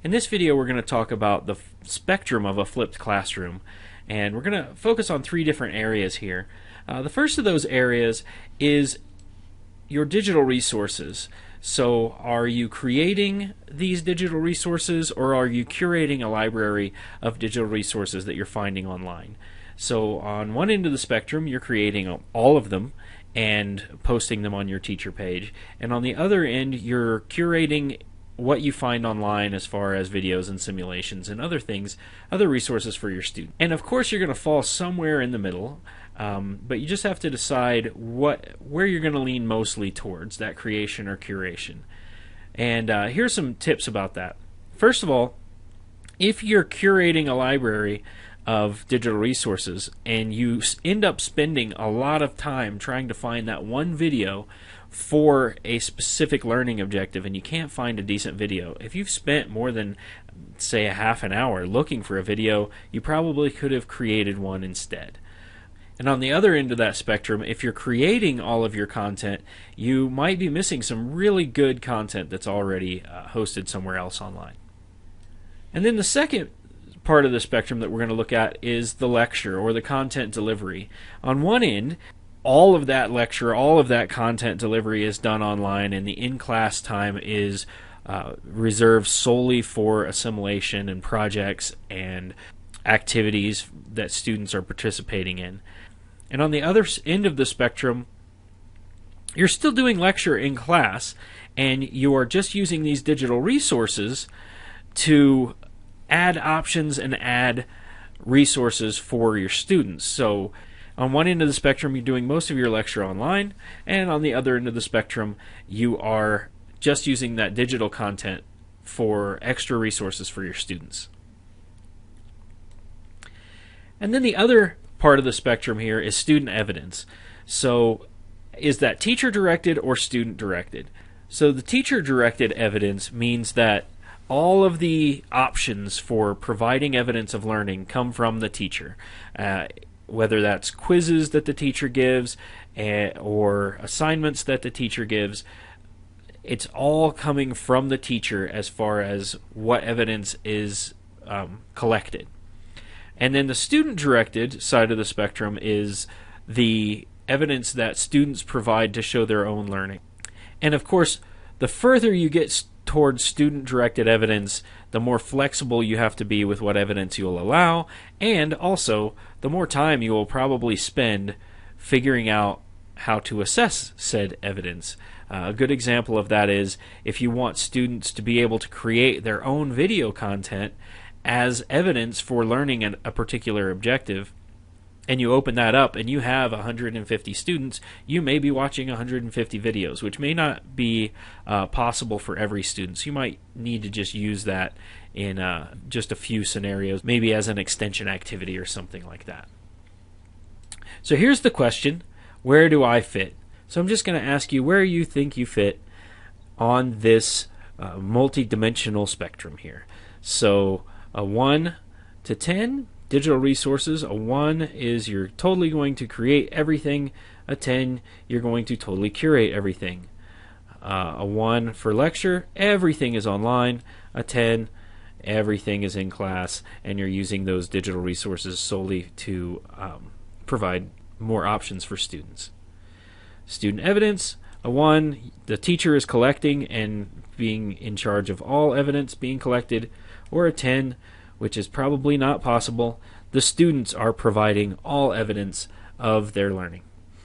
In this video we're going to talk about the spectrum of a flipped classroom, and we're going to focus on three different areas here. The first of those areas is your digital resources. So are you creating these digital resources, or are you curating a library of digital resources that you're finding online? So on one end of the spectrum, you're creating all of them and posting them on your teacher page, and on the other end you're curating what you find online as far as videos and simulations and other things, other resources for your students. And of course you're going to fall somewhere in the middle, but you just have to decide where you're going to lean mostly towards, that creation or curation. And here's some tips about that. First of all, if you're curating a library of digital resources and you end up spending a lot of time trying to find that one video for a specific learning objective and you can't find a decent video, if you've spent more than, say, a half an hour looking for a video, you probably could have created one instead. And on the other end of that spectrum, if you're creating all of your content, you might be missing some really good content that's already hosted somewhere else online. And then the second part of the spectrum that we're going to look at is the lecture or the content delivery. On one end, all of that lecture, all of that content delivery is done online, and the in-class time is reserved solely for assimilation and projects and activities that students are participating in. And on the other end of the spectrum, you're still doing lecture in class, and you are just using these digital resources to add options and add resources for your students. So on one end of the spectrum, you're doing most of your lecture online, and on the other end of the spectrum, you are just using that digital content for extra resources for your students. And then the other part of the spectrum here is student evidence. So is that teacher-directed or student-directed? So the teacher-directed evidence means that all of the options for providing evidence of learning come from the teacher, whether that's quizzes that the teacher gives or assignments that the teacher gives. It's all coming from the teacher as far as what evidence is collected. And then the student-directed side of the spectrum is the evidence that students provide to show their own learning. And of course, the further you get towards student-directed evidence, the more flexible you have to be with what evidence you'll allow, and also the more time you will probably spend figuring out how to assess said evidence. A good example of that is if you want students to be able to create their own video content as evidence for learning a particular objective, and you open that up and you have 150 students, you may be watching 150 videos, which may not be possible for every student. So you might need to just use that in just a few scenarios, maybe as an extension activity or something like that. So here's the question: where do I fit? So I'm just going to ask you where you think you fit on this multidimensional spectrum here. So a 1 to 10, digital resources. A 1 is you're totally going to create everything. A 10, you're going to totally curate everything. A 1 for lecture, everything is online. A 10, everything is in class, and you're using those digital resources solely to provide more options for students. Student evidence, a 1, the teacher is collecting and being in charge of all evidence being collected. Or a 10, which is probably not possible, the students are providing all evidence of their learning.